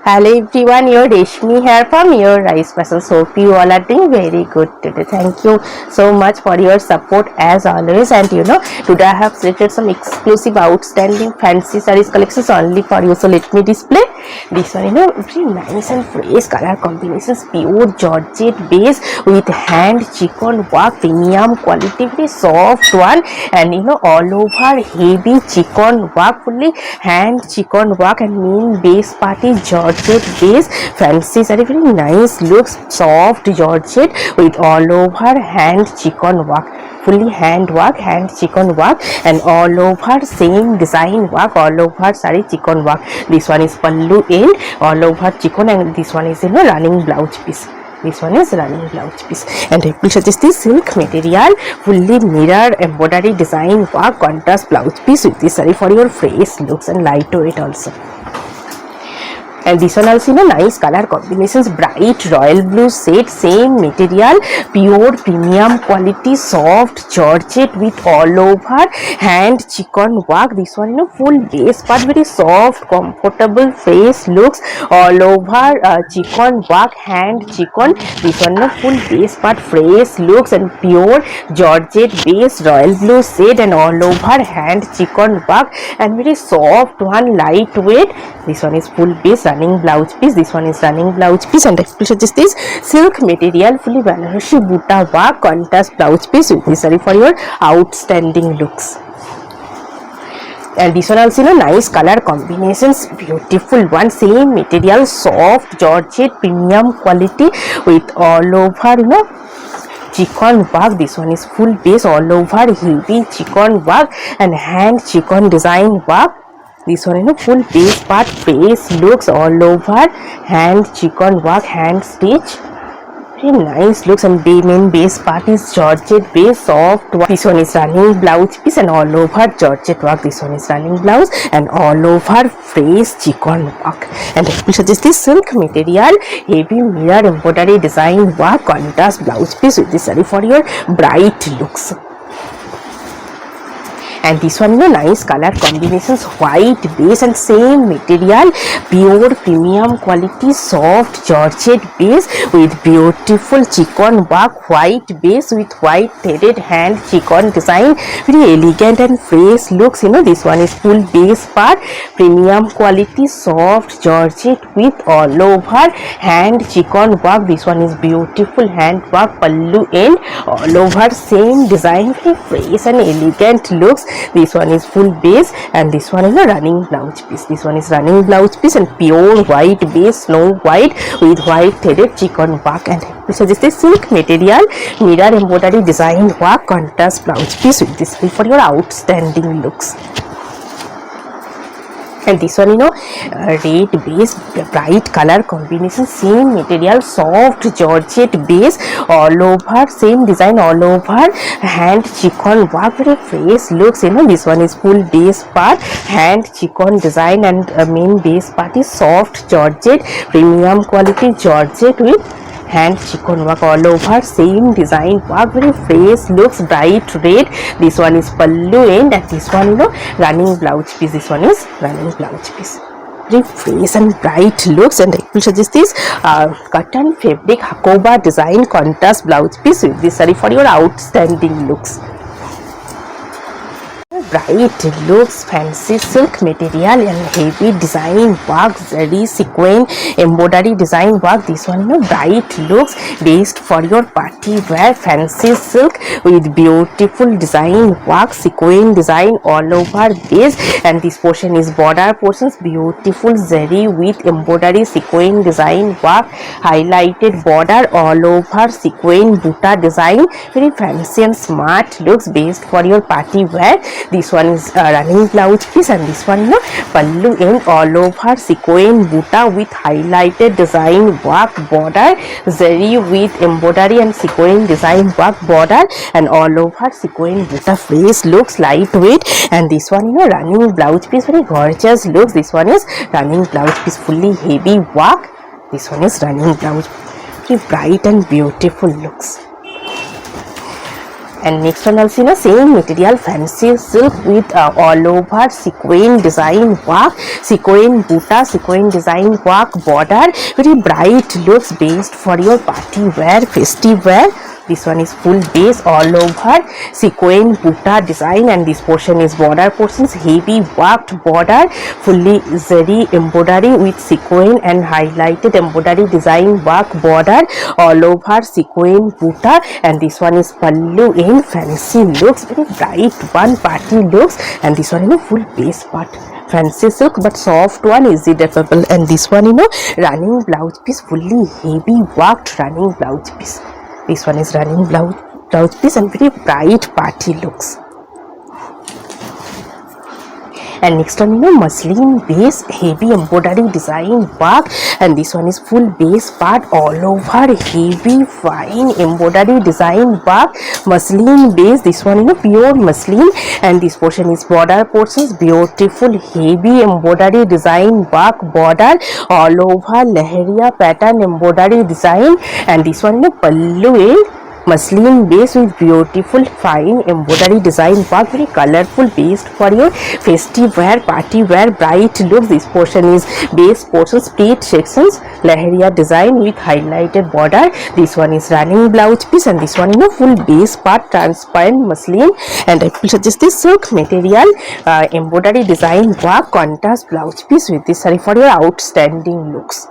Hello everyone, your Reshmi here from your Rice Vessels. Hope you all are doing very good today. Thank you so much for your support as always. And today I have selected some exclusive, outstanding, fancy sarees collections only for you. So let me display this one. Very nice and fresh color combinations, pure georgette base with hand chiffon work, premium quality, very soft one, and all over heavy chiffon work, fully hand chiffon work, and main base part is georgette base. Fancy saree, very nice looks, soft georgette with all over hand chiffon work, fully hand work, hand chiffon work, and all over same design work, all over saree chiffon work. This one is pallu end, all over chiffon, and this one is running blouse piece. This one is running blouse piece, and I will suggest this silk material, fully mirror embroidery design work, contrast blouse piece with this saree for your fresh looks and lightweight also. And this one also nice color combinations, bright royal blue shade, same material, pure premium quality, soft georgette with all over hand chiffon work. This one full base part, very soft, comfortable, fresh looks, all over chiffon work, hand chiffon. This one full base part, fresh looks, and pure georgette base, royal blue shade, and all over hand chiffon work, and very soft one, lightweight. This one is full base, running blouse piece. This one is running blouse piece, and I will suggest this silk material, fully Banarosi buta work, contrast blouse piece with this saree for your outstanding looks. And this one also nice color combinations, beautiful one, same material, soft georgette, premium quality with all over chiffon work. This one is full base, all over heavy chiffon work and hand chiffon design work. This one full base part, face looks, all over hand chiffon work, hand stitch, very nice looks, and main base part is georgette base, soft work. This one is running blouse piece, and all over georgette work. This one is running blouse, and all over fresh chiffon work. And I will suggest this silk material, heavy mirror embroidery design work, contrast blouse piece with this saree for your bright looks. And this one nice color combinations, white base and same material, pure premium quality, soft georgette base with beautiful chiffon work, white base with white threaded hand chiffon design, very elegant and fresh looks. This one is full base part, premium quality, soft georgette with all over hand chiffon work. This one is beautiful hand work, pallu end, all over same design, very fresh and elegant looks. This one is full base, and this one is a running blouse piece. This one is running blouse piece, and pure white base, snow white with white threaded chiffon work. And we suggest this silk material, mirror embroidery design work, contrast blouse piece with this for your outstanding looks. And this one red base, bright color combination, same material, soft georgette base, all over same design, all over hand chiffon work, very fresh looks. This one is full base part, hand chiffon design, and main base part is soft georgette, premium quality georgette with hand chiffon work, all over same design work, very fresh looks, bright red. This one is pallu end, and this one running blouse piece. This one is running blouse piece, very fresh and bright looks. And I will suggest this cotton fabric hakoba design contrast blouse piece with this saree for your outstanding looks. Bright looks, fancy silk material and heavy design work, zari sequin embroidery design work. This one bright looks, based for your party wear, fancy silk with beautiful design work, sequin design all over base. And this portion is border portions, beautiful zari with embroidery sequin design work, highlighted border, all over sequin buta design, very fancy and smart looks, based for your party wear. This one is running blouse piece, and this one pallu end, all over sequin buta with highlighted design work, border zari with embroidery and sequin design work, border, and all over sequin buta, fresh looks, lightweight. And this one running blouse piece, very gorgeous looks. This one is running blouse piece, fully heavy work. This one is running blouse, very bright and beautiful looks. And next one also, same material, fancy silk with all over sequin design work, sequin buta, sequin design work border, very bright looks, based for your party wear, festive wear. This one is full base all over sequin buta design, and this portion is border portions, heavy worked border, fully zari embroidery with sequin and highlighted embroidery design work border all over sequin buta. And this one is pallu in fancy looks, very bright one, party looks. And this one full base part, fancy silk but soft one, easy deffable. And this one running blouse piece, fully heavy worked running blouse piece. This one is running blouse piece and very bright party looks. And next one muslin base, heavy embroidery design work, and this one is full base part all over heavy fine embroidery design work, muslin base. This one pure muslin, and this portion is border portions, beautiful heavy embroidery design work border all over leheria pattern embroidery design. And this one pallu in muslin base with beautiful fine embroidery design work, very colorful, based for your festive wear, party wear, bright look. This portion is base portion, split sections, leheria design with highlighted border. This one is running blouse piece, and this one full base part, transparent muslin. And I will suggest this silk material embroidery design work, contrast blouse piece with this saree for your outstanding looks.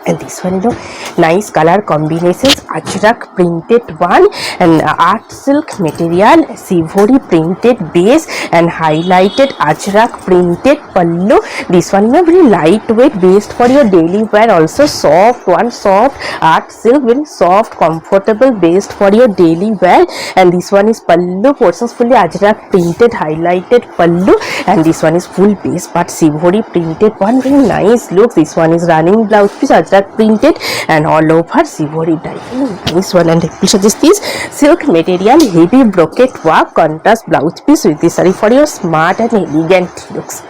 And this one nice color combinations, ajrak printed one, and art silk material, sivori printed base and highlighted ajrak printed pallu. This one very lightweight, based for your daily wear, also soft one, soft art silk, very soft, comfortable, based for your daily wear. And this one is pallu portions, fully ajrak printed highlighted pallu. And this one is full base but sivori printed one, very nice look. This one is running blouse piece, printed and all over sivori dye, nice one. And I will suggest this silk material, heavy brocade work, contrast blouse piece with this saree for your smart and elegant looks.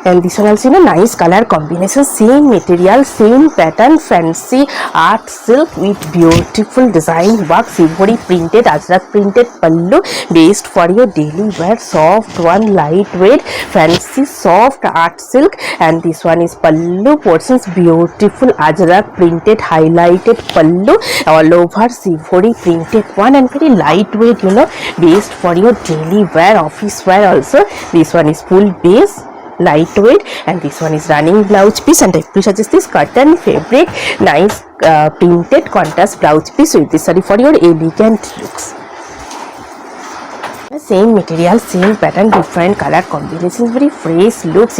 And this one also nice color combination, same material, same pattern, fancy art silk with beautiful design work, sivori printed, ajrak printed pallu, based for your daily wear, soft one, lightweight, fancy soft art silk. And this one is pallu portions, beautiful ajrak printed highlighted pallu all over sivori printed one, and very lightweight, based for your daily wear, office wear also. This one is full base, lightweight, and this one is running blouse piece. And I will suggest this cotton fabric, nice printed contrast blouse piece with this saree for your elegant looks. Same material, same pattern, different color combinations, very fresh looks.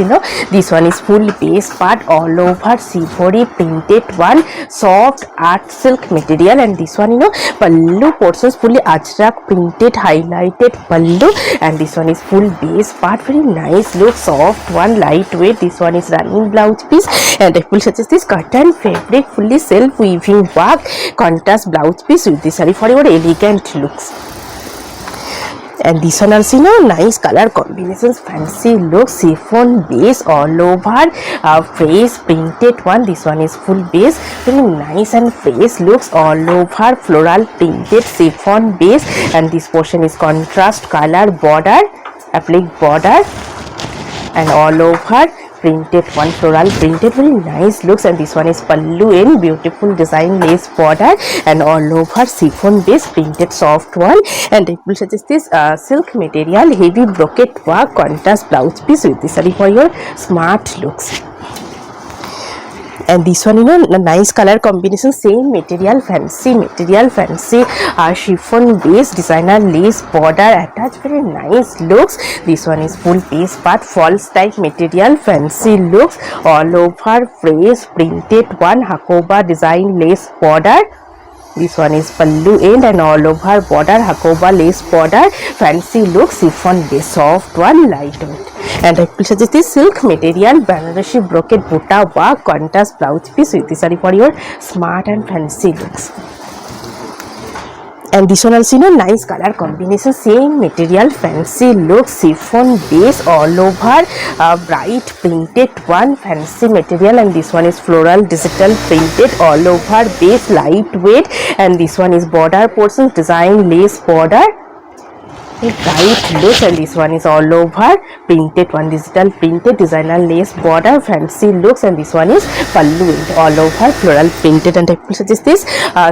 This one is full base part all over sivori printed one, soft art silk material. And this one pallu portions, fully ajrak printed highlighted pallu. And this one is full base part, very nice look, soft one, lightweight. This one is running blouse piece. And I will suggest this cotton fabric, fully self weaving work, contrast blouse piece with this saree for your elegant looks. And this one also nice color combinations, fancy look, chiffon base all over fresh printed one. This one is full base, very nice and fresh looks, all over floral printed chiffon base. And this portion is contrast color border, applique border, and all over printed one, floral printed, very nice looks. And this one is pallu in beautiful design lace border, and all over chiffon base, printed soft one. And I will suggest this silk material, heavy brocade work, contrast blouse piece with this saree for your smart looks. And this one nice color combination, same material, fancy chiffon base, designer lace border attached, very nice looks. This one is full base part, false type material, fancy looks, all over fresh printed one, hakoba design lace border. This one is pallu end and all over border, hakoba lace border, fancy look, chiffon base, soft one, lightweight. And I will suggest this silk material, Banarasi brocade buta work, contrast blouse piece with this saree for your smart and fancy looks. And this one also nice color combination, same material, fancy look, chiffon base all over, bright printed one, fancy material. And this one is floral digital printed all over base, lightweight. And this one is border portions, design lace border, bright look. And this one is all over printed one, digital printed designer lace border, fancy looks. And this one is pallu all over floral printed. And I will suggest this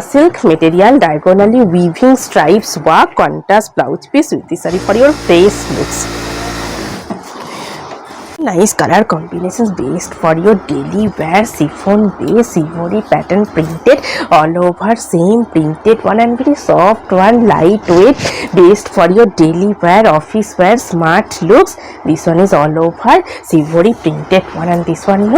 silk material, diagonally weaving stripes work, contrast blouse piece with this saree for your face looks. Nice color combinations based for your daily wear, chiffon base, ivory pattern printed all over, same printed one and very soft one, lightweight, based for your daily wear, office wear, smart looks. This one is all over ivory printed one. And this one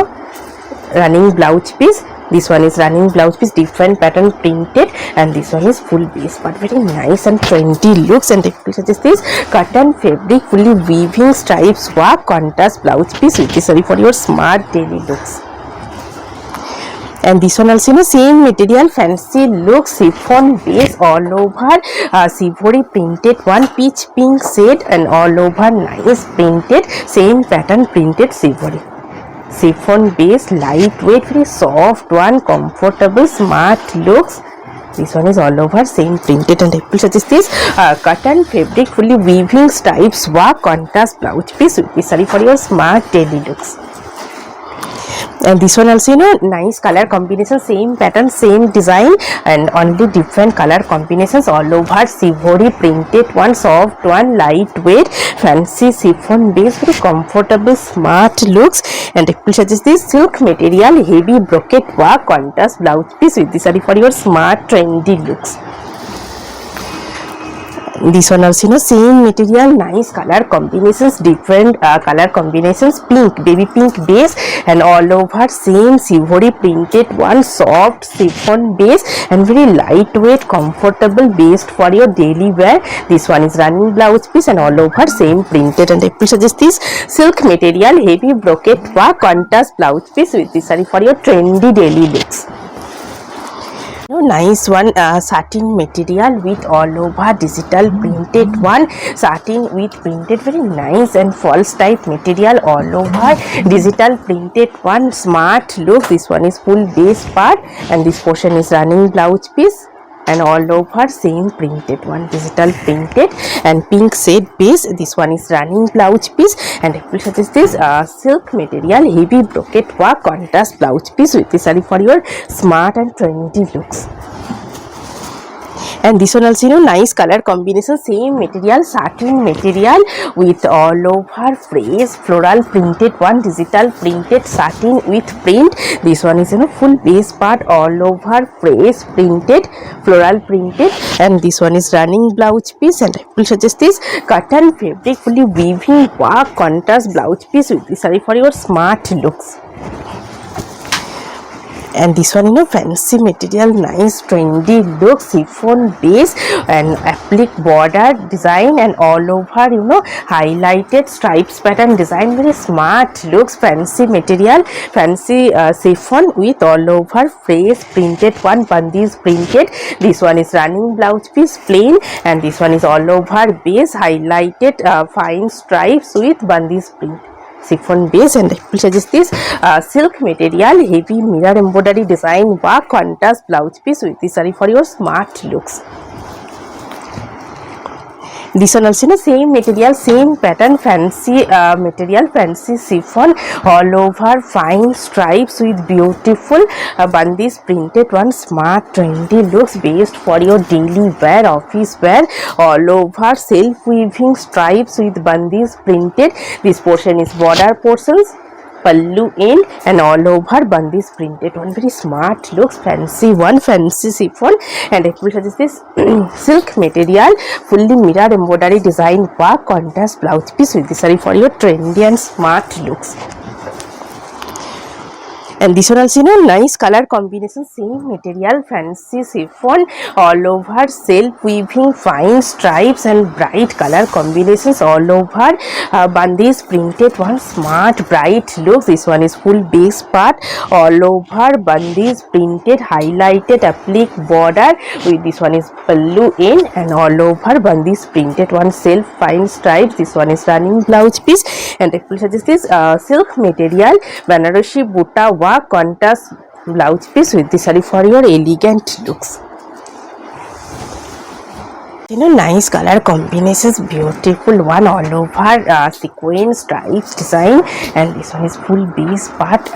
running blouse piece. This one is running blouse piece, different pattern printed. And this one is full base but very nice and trendy looks. And I will suggest this cotton fabric, fully weaving stripes work, contrast blouse piece with this saree for your smart daily looks. And this one also same material, fancy look, chiffon base all over, ivory printed one, peach pink shade and all over nice printed, same pattern printed ivory. Chiffon base, lightweight, very soft one, comfortable, smart looks. This one is all over same printed. And I will suggest this cotton fabric, fully weaving stripes work, contrast blouse piece with this saree for your smart daily looks. And this one also nice color combination, same pattern, same design and only different color combinations all over, ivory printed one, soft one, lightweight, fancy chiffon base, very comfortable, smart looks. And I will suggest this silk material, heavy brocade work, contrast blouse piece with this saree for your smart trendy looks. This one also same material, nice color combinations, different color combinations, pink, baby pink base and all over, same ivory printed one, soft chiffon base and very lightweight, comfortable, based for your daily wear. This one is running blouse piece and all over same printed. And I will suggest this silk material, heavy brocade work, contrast blouse piece with this saree for your trendy daily looks. Nice one satin material with all over digital printed one, satin with printed, very nice and false type material all over, digital printed one, smart look. This one is full base part and this portion is running blouse piece and all over same printed one, digital printed and pink shade base. This one is running blouse piece. And I will suggest this silk material, heavy brocade work, contrast blouse piece with this saree for your smart and trendy looks. And this one also nice color combination, same material, satin material with all over phrase, floral printed one, digital printed satin with print. This one is full base part all over phrase printed, floral printed. And this one is running blouse piece. And I will suggest this cotton fabric, fully weaving work, contrast blouse piece with this saree for your smart looks. And this one fancy material, nice trendy look, chiffon base and applique border design and all over highlighted stripes pattern design, very smart looks, fancy material, fancy chiffon with all over phrase printed one, bandis printed. This one is running blouse piece plain and this one is all over base, highlighted fine stripes with bandis print, chiffon base. And I will suggest this silk material, heavy mirror embroidery design work, contrast blouse piece with this saree for your smart looks. This one also same material, same pattern, fancy material, fancy chiffon all over, fine stripes with beautiful bandis printed one, smart trendy looks, based for your daily wear, office wear, all over self weaving stripes with bandis printed. This portion is border portions, pallu end and all over bandis printed one, very smart looks, fancy one, fancy chiffon. And I will suggest this silk material, fully mirror embroidery design work, contrast blouse piece with this saree for your trendy and smart looks. And this one also, nice color combination, same material, fancy chiffon, all over self weaving, fine stripes and bright color combinations all over. Bandis printed one, smart bright looks. This one is full base part, all over. Bandis printed highlighted applique border with this one is pallu in, and all over bandis printed one self fine stripes. This one is running blouse piece, and it will suggest this silk material Banarasi buta work contrast blouse piece with this saree for your elegant looks. Nice color combinations, beautiful one all over sequin stripes design, and this one is full base part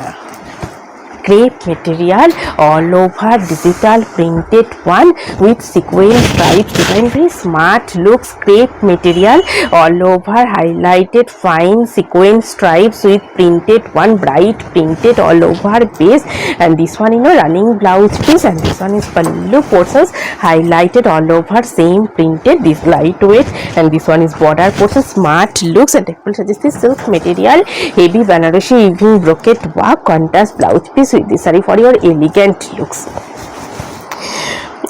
crepe material all over digital printed one with sequin stripes design, very smart looks. Crepe material all over highlighted fine sequin stripes with printed one, bright printed all over base, and this one running blouse piece, and this one is pallu portions highlighted all over same printed, this lightweight, and this one is border portion, smart looks. And it will suggest this silk material heavy Banarasi weaving brocade work contrast blouse piece with this saree for your elegant looks.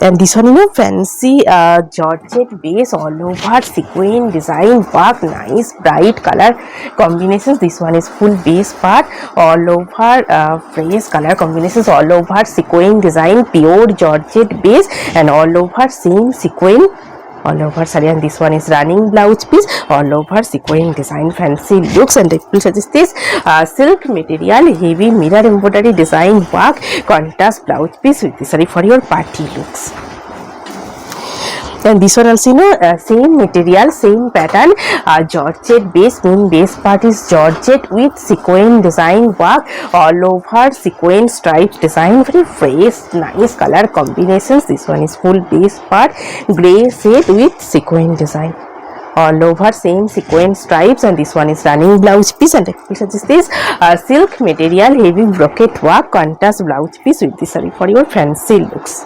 And this one fancy georgette base all over sequin design work, nice bright color combinations. This one is full base part all over fresh color combinations all over sequin design, pure georgette base and all over same sequin all over saree, and this one is running blouse piece all over sequin design, fancy looks. And it will suggest this silk material heavy mirror embroidery design work contrast blouse piece with this saree for your party looks. And this one also same material, same pattern, georgette base, main base part is georgette with sequin design work all over sequin stripe design, very fresh nice color combinations. This one is full base part grey shade with sequin design all over same sequin stripes, and this one is running blouse piece, and it suggest this silk material heavy brocade work contrast blouse piece with this saree for your fancy looks.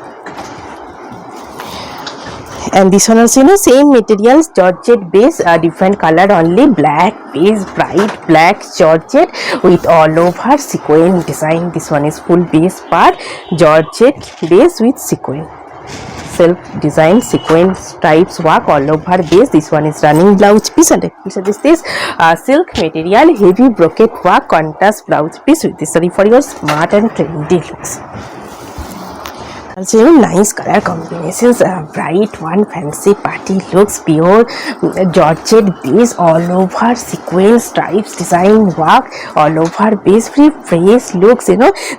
And this one also same materials, georgette base, different color only, black base, bright black georgette with all over sequin design. This one is full base part georgette base with sequin self design sequin stripes work all over base. This one is running blouse piece, and this silk material heavy brocade work contrast blouse piece with this saree for your smart and trendy looks. Also nice color combinations, bright one fancy party looks, pure georgette base all over sequin stripes design work all over base, very fresh looks.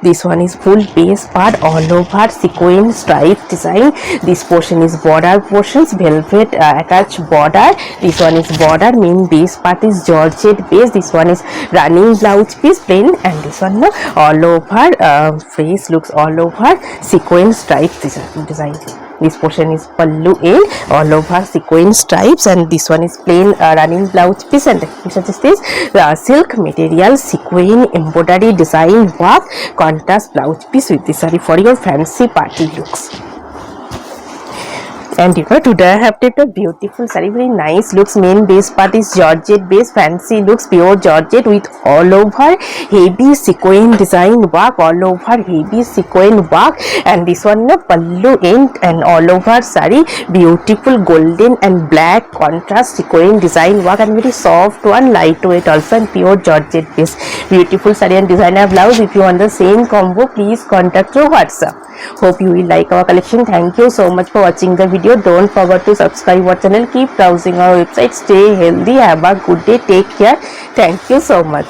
This one is full base part all over sequin stripe design. This portion is border portions, velvet attached border. This one is border, main base part is georgette base. This one is running blouse piece plain, and this one all over fresh looks all over sequin stripe design. This portion is pallu in all over sequin stripes, and this one is plain running blouse piece, and this silk material sequin embroidery design work contrast blouse piece with this saree for your fancy party looks. And today I have taken a beautiful saree, very nice looks. Main base part is georgette base, fancy looks, pure georgette with all over heavy sequin design work all over heavy sequin work, and this one pallu end and all over saree, beautiful golden and black contrast sequin design work, and very soft one, lightweight also, and pure georgette base. Beautiful saree and designer blouse. If you want the same combo, please contact through WhatsApp. Hope you will like our collection. Thank you so much for watching the video. Don't forget to subscribe our channel. Keep browsing our website. Stay healthy. Have a good day. Take care. Thank you so much.